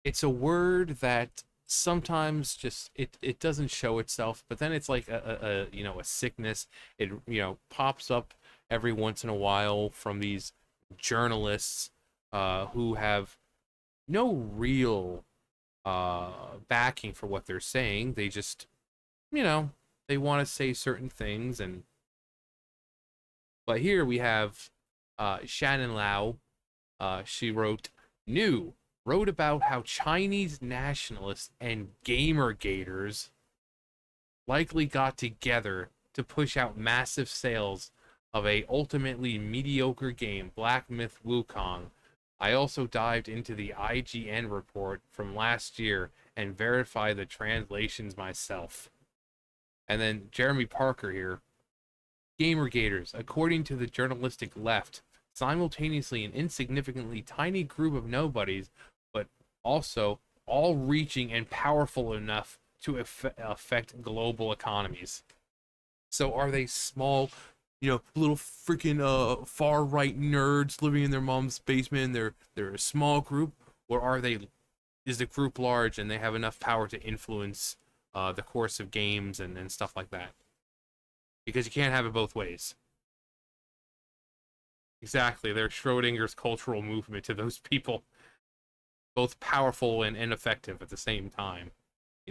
It's a word that sometimes just it doesn't show itself, but then it's like a sickness. It pops up every once in a while from these journalists who have no real backing for what they're saying. They just you know they want to say certain things. And but here we have Shannon Lau. She wrote about how Chinese nationalists and Gamergaters likely got together to push out massive sales of a ultimately mediocre game, Black Myth Wukong. I also dived into the IGN report from last year and verified the translations myself. And then Jeremy Parker here. Gamergaters, according to the journalistic left, simultaneously an insignificantly tiny group of nobodies, but also all reaching and powerful enough to affect global economies. So are they small, little freaking far right nerds living in their mom's basement? They're a small group, or is the group large and they have enough power to influence the course of games and stuff like that? Because you can't have it both ways. Exactly, they're Schrodinger's cultural movement to those people, both powerful and ineffective at the same time.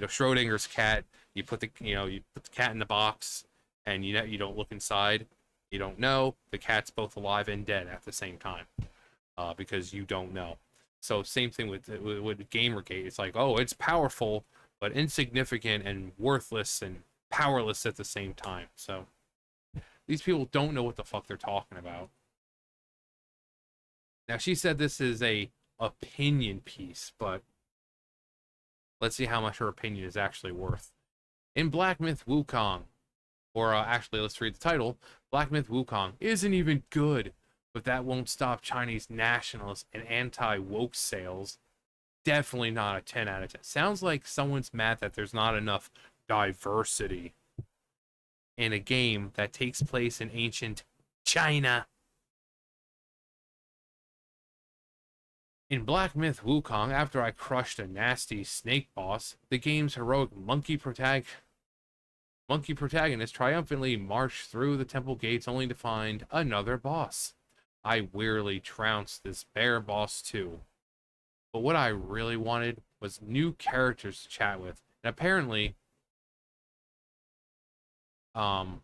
Schrodinger's cat. You put the cat in the box, and you don't look inside. You don't know the cat's both alive and dead at the same time, because you don't know. So same thing with Gamergate. It's like, oh, it's powerful but insignificant and worthless and powerless at the same time. So these people don't know what the fuck they're talking about. Now she said this is a opinion piece, but let's see how much her opinion is actually worth. In Black Myth Wukong, or actually, let's read the title. Black Myth Wukong isn't even good, but that won't stop Chinese nationalists and anti-woke sales. Definitely not a 10 out of 10. Sounds like someone's mad that there's not enough diversity in a game that takes place in ancient China. In Black Myth Wukong, after I crushed a nasty snake boss, the game's heroic monkey protagonist triumphantly marched through the temple gates only to find another boss. I wearily trounced this bear boss too. But what I really wanted was new characters to chat with. And apparently, um,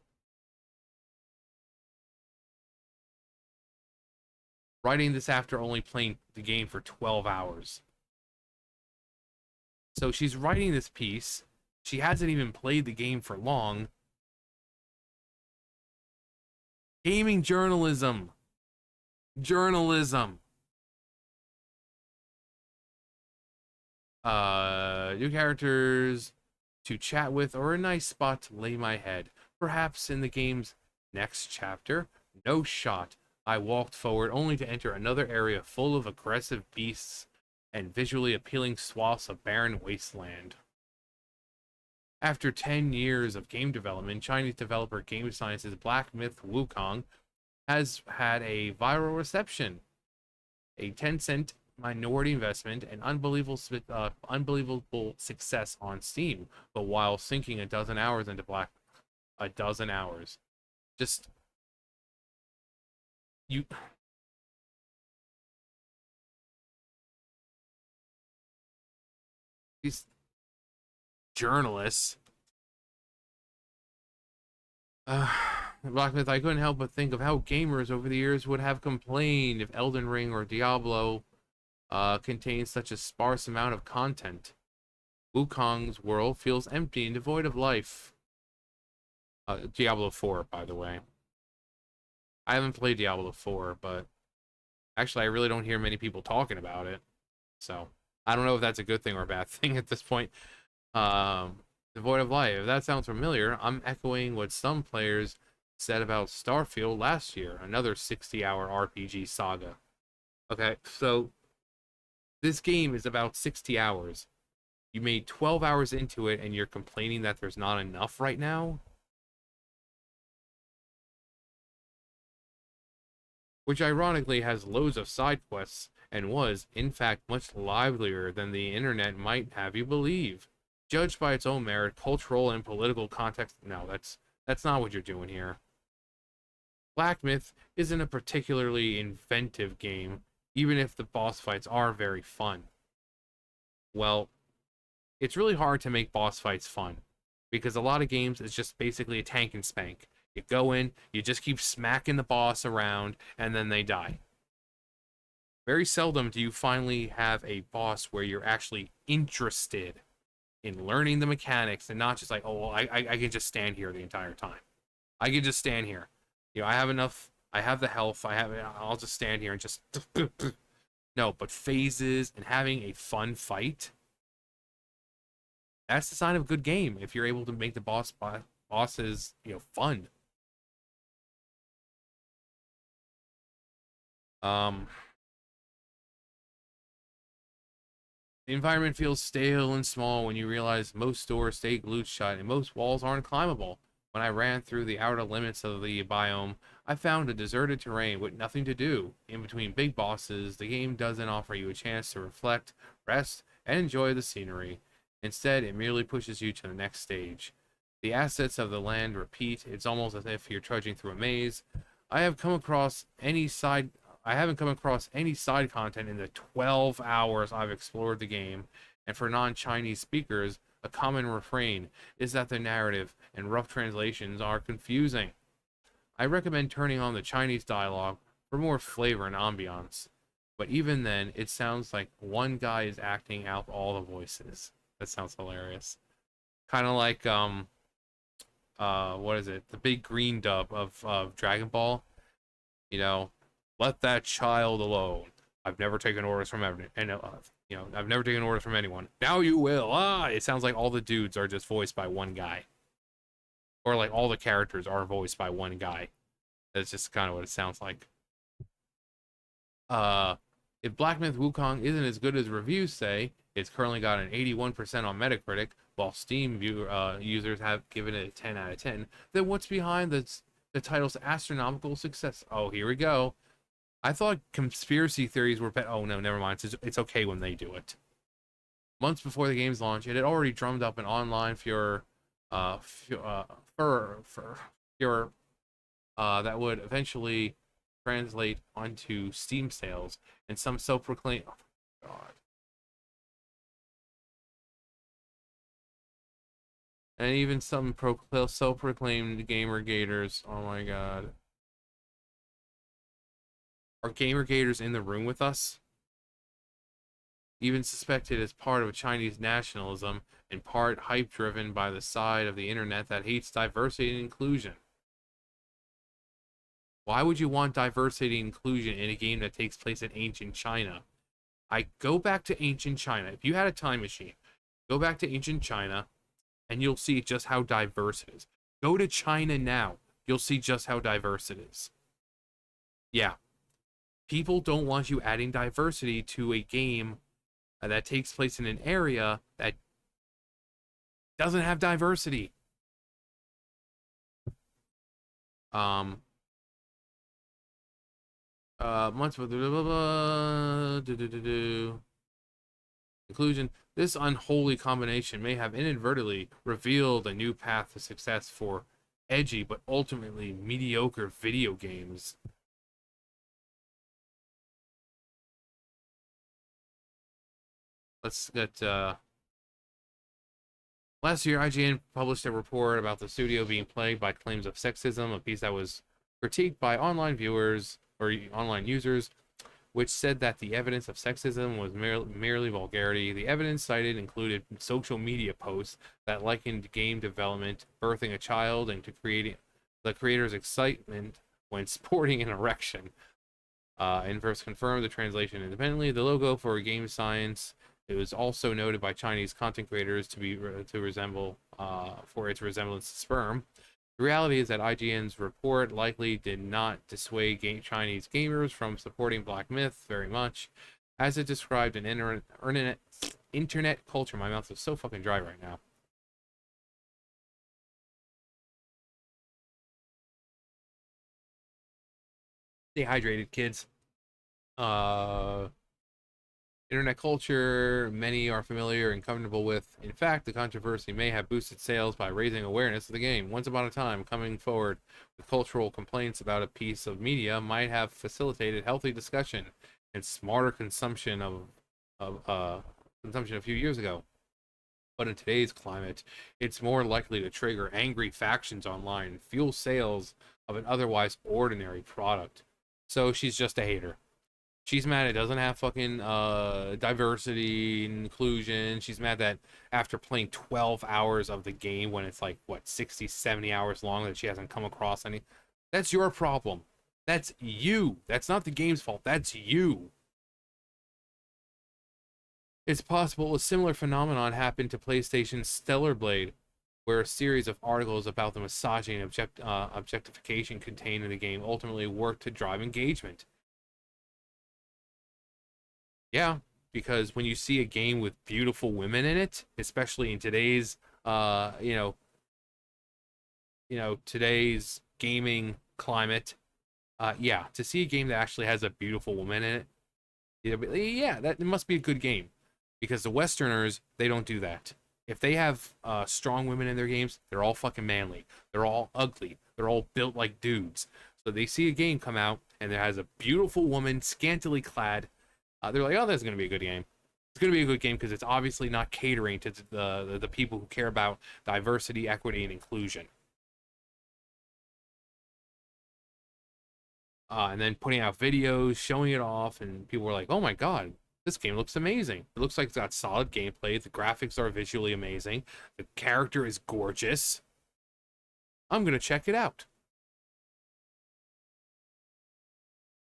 writing this after only playing the game for 12 hours. So she's writing this piece. She hasn't even played the game for long. Gaming journalism. Journalism. New characters to chat with, or a nice spot to lay my head. Perhaps in the game's next chapter. No shot. I walked forward only to enter another area full of aggressive beasts and visually appealing swaths of barren wasteland. After 10 years of game development, Chinese developer Game Science's Black Myth Wukong has had a viral reception. A Tencent minority investment and unbelievable success on Steam, but while sinking a dozen hours. Just you these journalists. Uh, Blacksmith, I couldn't help but think of how gamers over the years would have complained if Elden Ring or Diablo contains such a sparse amount of content. Wukong's world feels empty and devoid of life. Diablo 4, by the way. I haven't played Diablo 4, but actually, I really don't hear many people talking about it. So, I don't know if that's a good thing or a bad thing at this point. Devoid of life. If that sounds familiar, I'm echoing what some players said about Starfield last year, another 60-hour RPG saga. Okay, so this game is about 60 hours. You made 12 hours into it and you're complaining that there's not enough right now? Which ironically has loads of side quests and was, in fact, much livelier than the internet might have you believe. Judged by its own merit, cultural and political context. No, that's not what you're doing here. Black Myth isn't a particularly inventive game, even if the boss fights are very fun. Well, it's really hard to make boss fights fun because a lot of games is just basically a tank and spank. You go in, you just keep smacking the boss around, and then they die. Very seldom do you finally have a boss where you're actually interested in learning the mechanics and not just like, oh, well, I can just stand here the entire time. I can just stand here. You know, I have enough. I have the health. I'll just stand here and just. No, but phases and having a fun fight. That's the sign of a good game. If you're able to make the bosses, fun. Um, the environment feels stale and small when you realize most doors stay glued shut and most walls aren't climbable. When I ran through the outer limits of the biome, I found a deserted terrain with nothing to do. In between big bosses, the game doesn't offer you a chance to reflect, rest, and enjoy the scenery. Instead, it merely pushes you to the next stage. The assets of the land repeat. It's almost as if you're trudging through a maze. I have come across any side I haven't come across any side content in the 12 hours I've explored the game, and for non-Chinese speakers, a common refrain is that the narrative and rough translations are confusing. I recommend turning on the Chinese dialogue for more flavor and ambiance. But even then, it sounds like one guy is acting out all the voices. That sounds hilarious. Kind of like what is it? The big green dub of Dragon Ball. You know, let that child alone. I've never taken orders from everyone, and I've never taken orders from anyone. Now you will. It sounds like all the dudes are just voiced by one guy, or like all the characters are voiced by one guy. That's just kind of what it sounds like. Uh, if Black Myth Wukong isn't as good as reviews say, it's currently got an 81% on Metacritic, while Steam users have given it a 10 out of 10. Then what's behind the title's astronomical success? Oh, here we go. I thought conspiracy theories were oh no, never mind. It's okay when they do it. Months before the game's launch, it had already drummed up an online furor, that would eventually translate onto Steam sales, and some self-proclaimed. Oh my god. And even some self-proclaimed Gamergaters. Oh my god. Are Gamergaters in the room with us? Even suspected as part of Chinese nationalism, in part hype driven by the side of the internet that hates diversity and inclusion. Why would you want diversity and inclusion in a game that takes place in ancient China? I go back to ancient China. If you had a time machine, go back to ancient China and you'll see just how diverse it is. Go to China now. You'll see just how diverse it is. Yeah. People don't want you adding diversity to a game that takes place in an area that doesn't have diversity. Um, months with conclusion. This unholy combination may have inadvertently revealed a new path to success for edgy but ultimately mediocre video games. Let's get last year, IGN published a report about the studio being plagued by claims of sexism, a piece that was critiqued by online viewers or online users, which said that the evidence of sexism was merely vulgarity. The evidence cited included social media posts that likened game development, birthing a child, and to creating the creator's excitement when sporting an erection. Inverse confirmed the translation independently. The logo for Game Science. It was also noted by Chinese content creators to resemble for its resemblance to sperm. The reality is that IGN's report likely did not dissuade Chinese gamers from supporting Black Myth very much, as it described an internet culture. My mouth is so fucking dry right now. Stay hydrated, kids. Internet culture, many are familiar and comfortable with. In fact, the controversy may have boosted sales by raising awareness of the game. Once upon a time, coming forward with cultural complaints about a piece of media might have facilitated healthy discussion and smarter of consumption a few years ago. But in today's climate, it's more likely to trigger angry factions online and fuel sales of an otherwise ordinary product. So she's just a hater. She's mad it doesn't have fucking diversity and inclusion. She's mad that after playing 12 hours of the game when it's like, what, 60, 70 hours long that she hasn't come across any. That's your problem. That's you. That's not the game's fault. That's you. It's possible a similar phenomenon happened to PlayStation's Stellar Blade, where a series of articles about the misogyny and objectification contained in the game ultimately worked to drive engagement. Yeah, because when you see a game with beautiful women in it, especially in today's uh, you know, today's gaming climate, yeah, to see a game that actually has a beautiful woman in it, yeah, that it must be a good game. Because the Westerners, they don't do that. If they have strong women in their games, they're all fucking manly. They're all ugly. They're all built like dudes. So they see a game come out and it has a beautiful woman, scantily clad. They're like, oh, that's going to be a good game. It's going to be a good game because it's obviously not catering to the people who care about diversity, equity, and inclusion. And then putting out videos, showing it off, and people were like, oh my god, this game looks amazing. It looks like it's got solid gameplay. The graphics are visually amazing. The character is gorgeous. I'm going to check it out.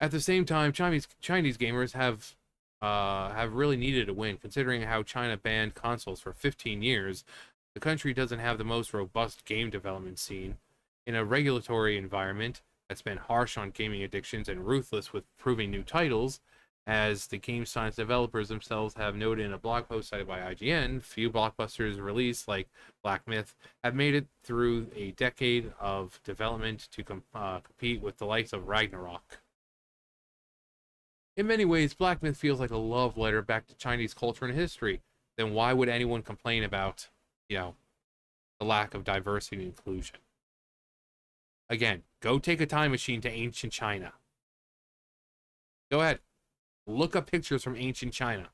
At the same time, Chinese gamers have really needed a win, considering how China banned consoles for 15 years. The country doesn't have the most robust game development scene. In a regulatory environment that's been harsh on gaming addictions and ruthless with proving new titles, as the game science developers themselves have noted in a blog post cited by IGN, few blockbusters released like Black Myth have made it through a decade of development to compete with the likes of Ragnarok. In many ways, Black Myth feels like a love letter back to Chinese culture and history. Then why would anyone complain about, you know, the lack of diversity and inclusion? Again, go take a time machine to ancient China. Go ahead. Look up pictures from ancient China.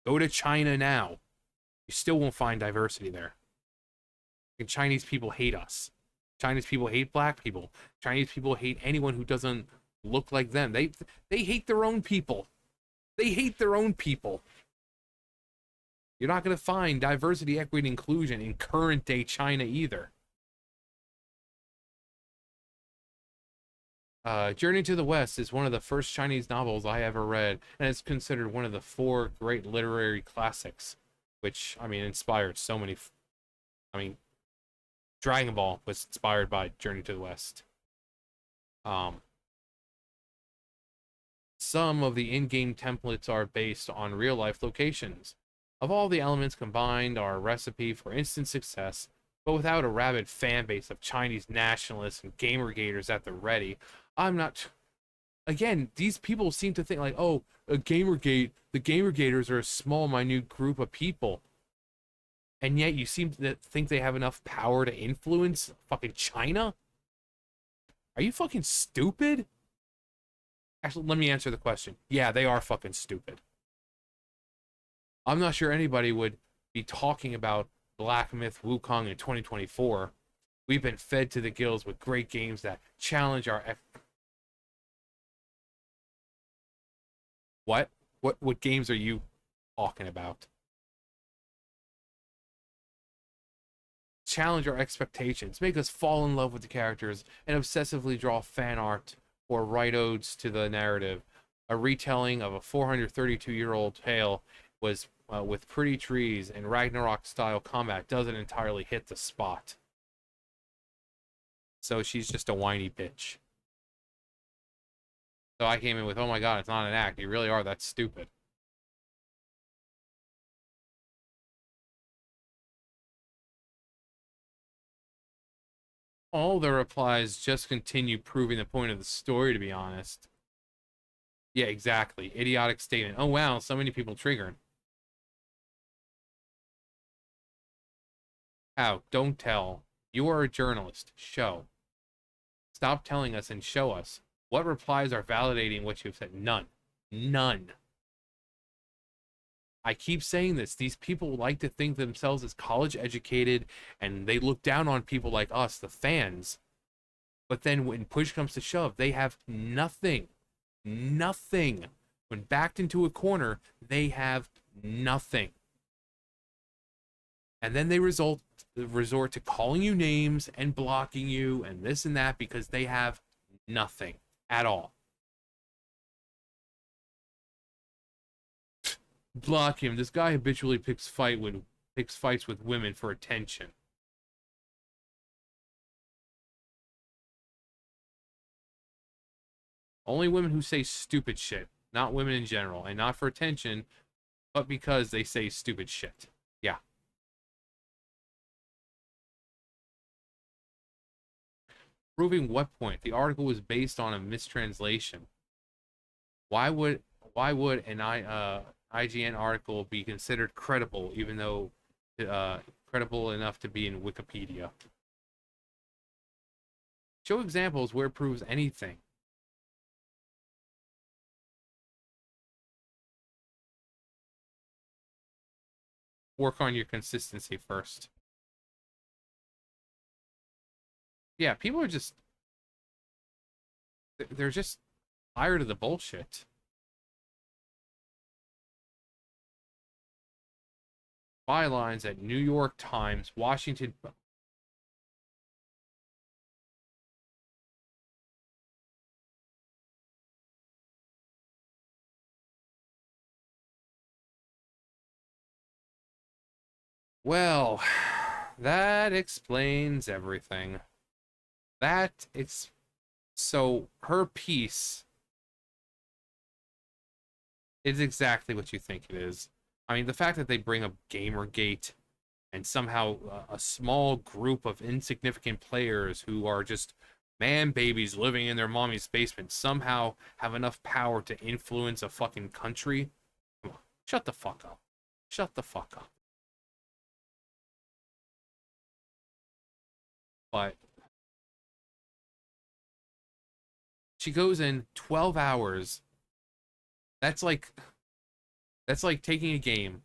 Go to China now. You still won't find diversity there. And Chinese people hate us. Chinese people hate black people. Chinese people hate anyone who doesn't look like them. They hate their own people. They hate their own people. You're not going to find diversity, equity, and inclusion in current day China either. Journey to the West is one of the first Chinese novels I ever read, and it's considered one of the four great literary classics, which, I mean, inspired so many. I mean, Dragon Ball was inspired by Journey to the West. Um, some of the in-game templates are based on real-life locations. Of all the elements combined are a recipe for instant success, but without a rabid fan base of Chinese nationalists and Gamergaters at the ready, I'm not. Again, these people seem to think like, oh, the Gamergaters are a small, minute group of people, and yet you seem to think they have enough power to influence fucking China. Are you fucking stupid? Actually, let me answer the question. Yeah, they are fucking stupid. I'm not sure anybody would be talking about Black Myth Wukong in 2024. We've been fed to the gills with great games that challenge our what? What games are you talking about? Challenge our expectations, make us fall in love with the characters, and obsessively draw fan art or write odes to the narrative. A retelling of a 432-year-old tale was with pretty trees and Ragnarok style combat doesn't entirely hit the spot. So she's just a whiny bitch. So I came in with, oh my god, it's not an act. You really are that stupid. All the replies just continue proving the point of the story, to be honest. Yeah, exactly. Idiotic statement. Oh wow, so many people triggered. How? Don't tell. You are a journalist. Show. Stop telling us and show us. What replies are validating what you've said? None. None. I keep saying this. These people like to think themselves as college educated and they look down on people like us, the fans. But then when push comes to shove, they have nothing. Nothing. When backed into a corner, they have nothing. And then they resort to calling you names and blocking you and this and that because they have nothing at all. Block him. This guy habitually picks fights with women for attention. Only women who say stupid shit, not women in general, and not for attention, but because they say stupid shit. Yeah. Proving what point? The article was based on a mistranslation. Why would an IGN article be considered credible even though credible enough to be in Wikipedia? Show examples where it proves anything. Work on your consistency first. Yeah, people are just they're just tired of the bullshit. Bylines at New York Times, Washington. Well, that explains everything. That it's so her piece is exactly what you think it is. I mean, the fact that they bring up Gamergate and somehow a small group of insignificant players who are just man babies living in their mommy's basement somehow have enough power to influence a fucking country. Come on, shut the fuck up. Shut the fuck up. But she goes in 12 hours. That's like taking a game.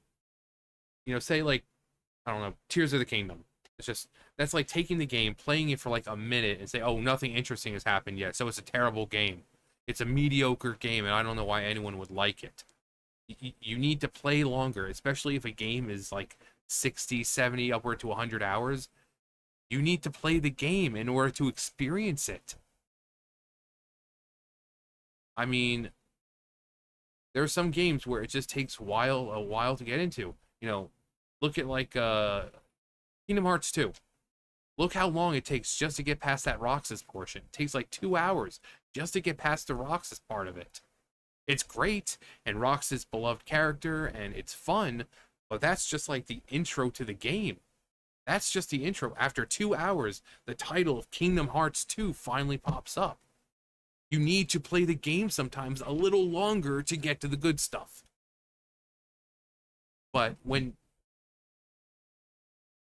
You know, say like I don't know, Tears of the Kingdom. It's just that's like taking the game, playing it for like a minute, and say, "Oh, nothing interesting has happened yet." So it's a terrible game. It's a mediocre game, and I don't know why anyone would like it. You need to play longer, especially if a game is like 60, 70, upward to 100 hours. You need to play the game in order to experience it. I mean, there are some games where it just takes a while to get into. You know, look at like Kingdom Hearts 2. Look how long it takes just to get past that Roxas portion. It takes like 2 hours just to get past the Roxas part of it. It's great, and Roxas' beloved character, and it's fun, but that's just like the intro to the game. That's just the intro. After 2 hours, the title of Kingdom Hearts 2 finally pops up. You need to play the game sometimes a little longer to get to the good stuff. But when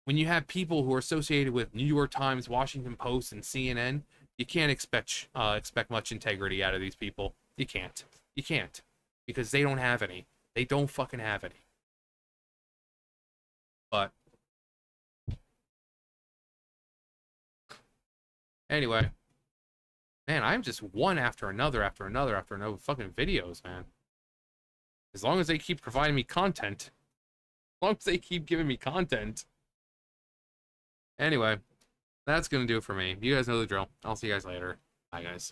you have people who are associated with New York Times, Washington Post, and CNN, you can't expect much integrity out of these people. You can't. You can't because they don't have any. They don't fucking have any. But anyway, man, I'm just one after another fucking videos, man. As long as they keep providing me content, as long as they keep giving me content. Anyway, that's gonna do it for me. You guys know the drill. I'll see you guys later. Bye, guys.